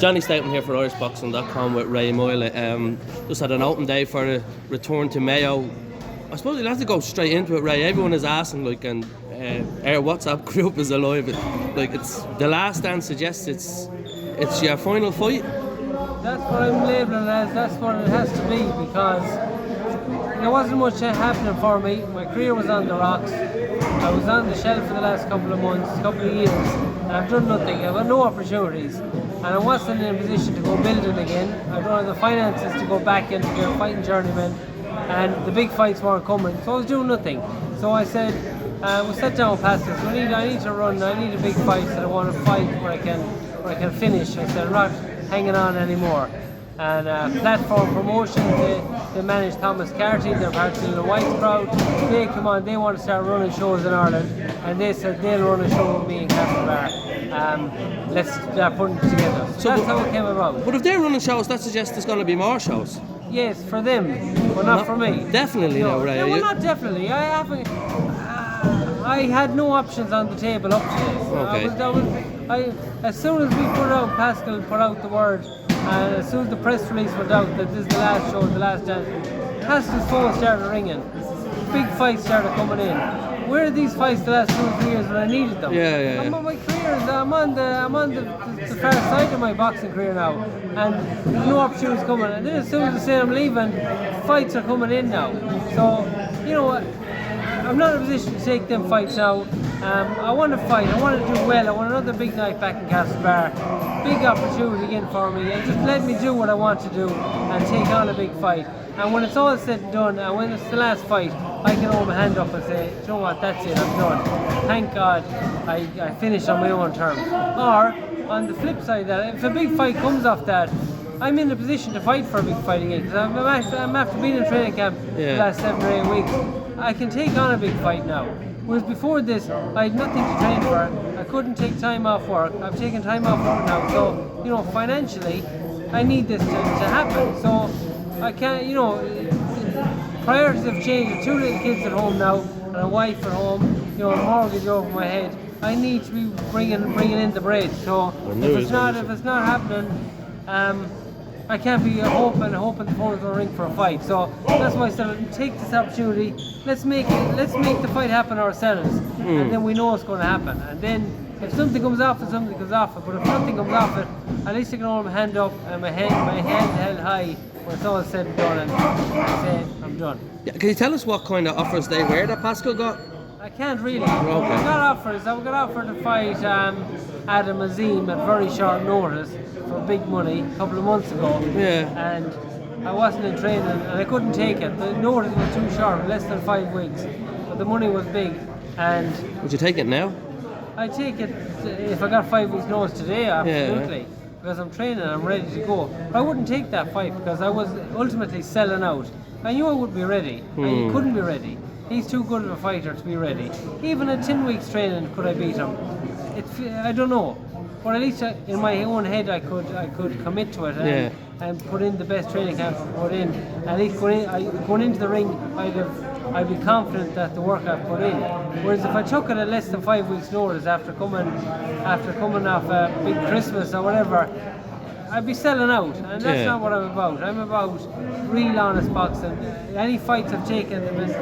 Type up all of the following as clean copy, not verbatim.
Johnny Staten here for IrishBoxing.com with Ray Moylette. Just had an open day for the return to Mayo. I suppose you'll have to go straight into it, Ray. Everyone is asking, like, and our WhatsApp group is alive. Like, it's the last stand suggests it's your final fight. That's what I'm labelling as. That's what it has to be, because there wasn't much happening for me. My career was on the rocks. I was on the shelf for the last couple of months, couple of years, and I've done nothing. I've had no opportunities, and I wasn't in a position to go building again. I don't have the finances to go back into the fighting journeyman, and the big fights weren't coming, so I was doing nothing. So I said, we sat down past this. I need to run. I need a big fight that I want to fight where I can finish. I said, I'm not hanging on anymore. And Platform Promotion, they manage Thomas Carty, they're part of the White crowd. They come on, they want to start running shows in Ireland, and they said they'll run a show with me in Castlebar. Let's start putting it together. So that's how it came about. But if they're running shows, that suggests there's going to be more shows. Yes, for them, but not for me. Definitely, no, Ray. Yeah, well, not definitely. I had no options on the table up to this. Okay. As soon as we Pascal put out the word, and as soon as the press release went out that this is the last show, the last dance, Pascal's phone started ringing. Big fights started coming in. Where are these fights the last 2 or 3 years when I needed them? Yeah. I'm on my career. I'm on the far side of my boxing career now, and no opportunities coming. And then as soon as I say I'm leaving, fights are coming in now. So you know what? I'm not in a position to take them fights now. I want to fight, I want to do well, I want another big night back in Castlebar. Big opportunity again for me, and just let me do what I want to do and take on a big fight. And when it's all said and done, and when it's the last fight, I can hold my hand up and say, you know what, that's it, I'm done. Thank God I finished on my own terms. Or, on the flip side of that, if a big fight comes off that, I'm in a position to fight for a big fight again, because I'm after being in training camp the last 7 or 8 weeks. I can take on a big fight now. Whereas before this, I had nothing to train for. I couldn't take time off work. I've taken time off work now, so you know, financially, I need this to happen. So I can't, you know, priorities have changed. 2 little kids at home now, and a wife at home. You know, a mortgage over my head. I need to be bringing in the bread. So if it's not happening, I can't be hoping the phone's gonna ring for a fight. So that's why I said, take this opportunity. Let's make the fight happen ourselves, and then we know what's going to happen. And then if something comes off it, something comes off it. But if nothing comes off it, at least I can hold my hand up and my head held high when it's all said and done, and say I'm done. Yeah, can you tell us what kind of offers they were that Pascal got? I can't really. Okay. I got offers. I got offered to fight Adam Azim at very short notice for big money a couple of months ago. Yeah. And I wasn't in training and I couldn't take it. The notice was too short, less than 5 weeks. But the money was big. And would you take it now? I'd take it if I got 5 weeks notice today, absolutely. Yeah. Because I'm training, I'm ready to go. But I wouldn't take that fight because I was ultimately selling out. I knew I wouldn't be ready. And he couldn't be ready. He's too good of a fighter to be ready. Even at 10 weeks training, could I beat him? I don't know. But at least in my own head, I could commit to it and put in the best training camp I put in. At least going into the ring, I'd be confident that the work I've put in. Whereas if I took it at less than 5 weeks' notice after coming off a big Christmas or whatever, I'd be selling out, and that's not what I'm about. I'm about real honest boxing. Any fights I've taken them as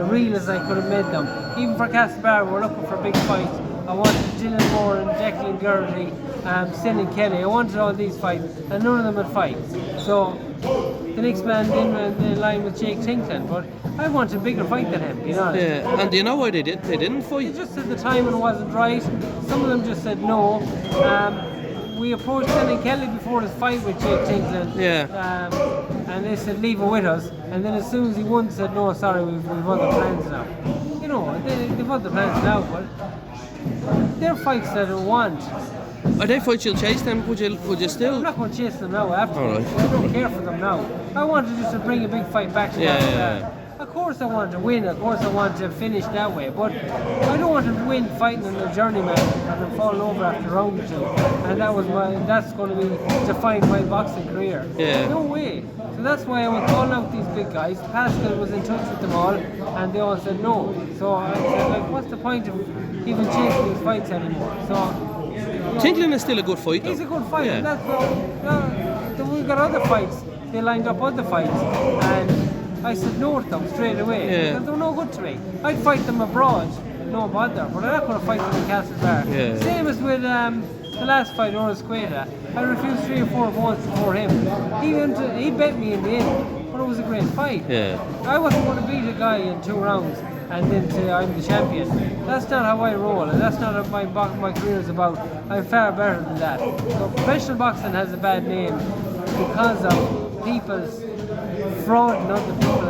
real as I could have made them. Even for Castlebar, we're looking for big fights. I wanted Dylan Moore and Declan Gurley, Sin and Kelly. I wanted all these fights, and none of them had fights. So the next man in line with Jake Tinkland, but I wanted a bigger fight than him, you know. Yeah, and do you know why they didn't fight? They just said the timing wasn't right. Some of them just said no. We approached Sin Kelly before his fight with Jake Tinkland. And they said leave it with us. And then as soon as he won, said no, sorry, we've other plans now. You know, they've other plans now, but they're fights that I want. Are they fights you'll chase them? Would you still? I'm not going to chase them now after. Right. I don't care for them now. I wanted just to bring a big fight back to that. Of course I want to win, of course I want to finish that way, but I don't want to win fighting in the journeyman and then falling over after round or 2. And that's going to be define my boxing career. Yeah. No way. So that's why I was calling out these big guys. Pascal was in touch with them all and they all said no. So I said, like, what's the point of even chasing these fights anymore? So Tinkling is still a good fight, though. He's a good fight, Yeah. and that's we've got other fights. They lined up other fights, and I said no to them straight away. Yeah. Because they were no good to me. I'd fight them abroad, no bother, but I'm not going to fight them in Castlebar. Yeah. Same as with the last fight, Oris Queta. I refused 3 or 4 votes for him. He bet me in the end, but it was a great fight. Yeah. I wasn't going to beat a guy in 2 rounds and then say I'm the champion. That's not how I roll, and that's not what my career is about. I'm far better than that. So professional boxing has a bad name because of people's frauding other people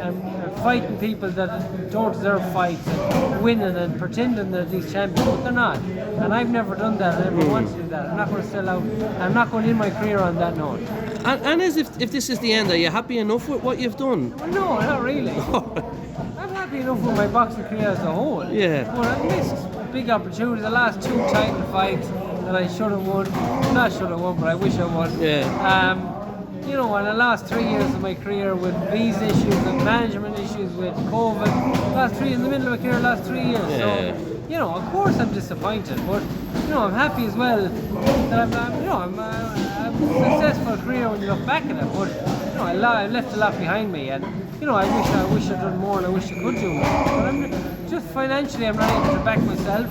and fighting people that don't deserve fights, and winning and pretending that these champions, but they're not. And I've never done that. I never want to do that. I'm not going to sell out. I'm not going to end my career on that note. And as if this is the end, are you happy enough with what you've done? Well, no, not really. I'm happy enough with my boxing career as a whole. Yeah. But I missed big opportunities. The last 2 title fights that I should have won. Not should have won, but I wish I won. Yeah. You know, and the last 3 years of my career with visa issues, with management issues, with COVID, in the middle of my career, last 3 years. Yeah. So, you know, of course I'm disappointed, but you know, I'm happy as well that I'm a successful career when you look back at it. But you know, I left a lot behind me, and you know, I wish I'd done more, and I wish I could do more. But just financially, I'm not able to back myself.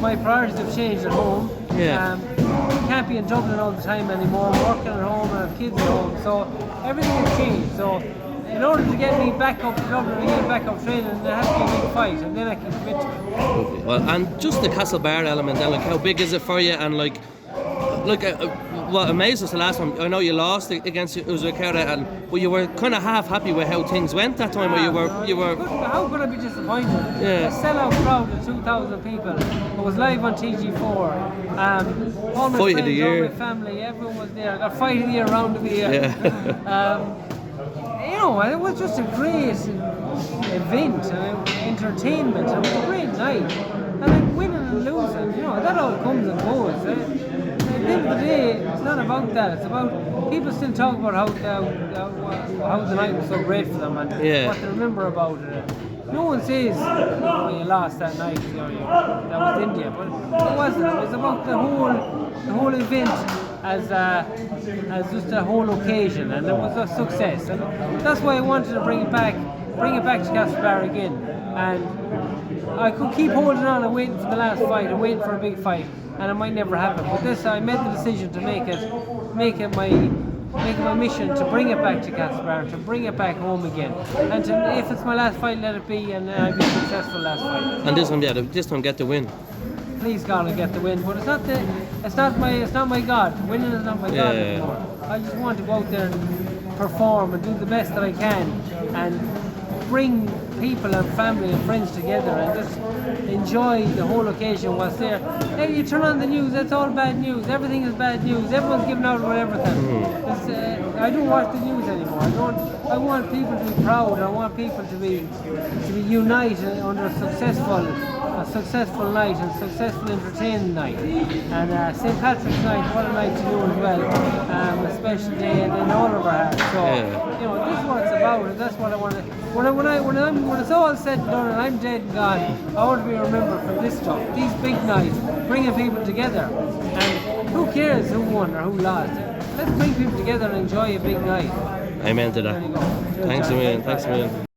My priorities have changed at home. Yeah. Can't be in Dublin all the time anymore. I'm working at home and I have kids at home, so everything has changed. So in order to get me back up to Dublin and get back up training, there has to be a big fight, and then I can commit to it. Okay. Well, and just the Castlebar element, then, like, how big is it for you? And like what amazed us the last time, I know you lost against Uzbekistan, but you were kind of half happy with how things went that time, where you were. How could I be disappointed? Yeah. A sellout crowd of 2,000 people. It was live on TG4. All my Fight of friends, the year. all my family, everyone was there. I got fight of the year, round of the year. Yeah. You know, it was just a great event, entertainment. It was a great night. And then winning and losing, you know, that all comes and goes. At the end of the day, it's not about that. It's about people still talk about how the night was so great for them and what they remember about it. No one says, oh, you lost that night, you know, that was India, but it wasn't. It was about the whole event as just a whole occasion, and it was a success. And that's why I wanted to bring it back to Castlebar again. And I could keep holding on and waiting for the last fight and waiting for a big fight, and it might never happen. But this, I made the decision to make it my mission to bring it back to Castlebar, to bring it back home again, and if it's my last fight, let it be, and I'll be successful last fight. And this time get the win. Please God, I'll get the win, but it's not my God. Winning is not my God anymore. I just want to go out there and perform and do the best that I can, and bring people and family and friends together and just enjoy the whole occasion whilst there. Hey, you turn on the news, that's all bad news. Everything is bad news. Everyone's giving out about everything. I don't watch the news anymore. I want people to be proud. I want people to be united under a successful night and successful entertaining night. And St. Patrick's night, what a night to do as well. A special day in all of our hearts. So you know, this is what it's about, and that's what I want to. When it's all said and done and I'm dead and gone, I want to be remembered for this stuff, these big nights, bringing people together. And who cares who won or who lost? Let's bring people together and enjoy a big night. Amen to that. There you go. Thanks a million.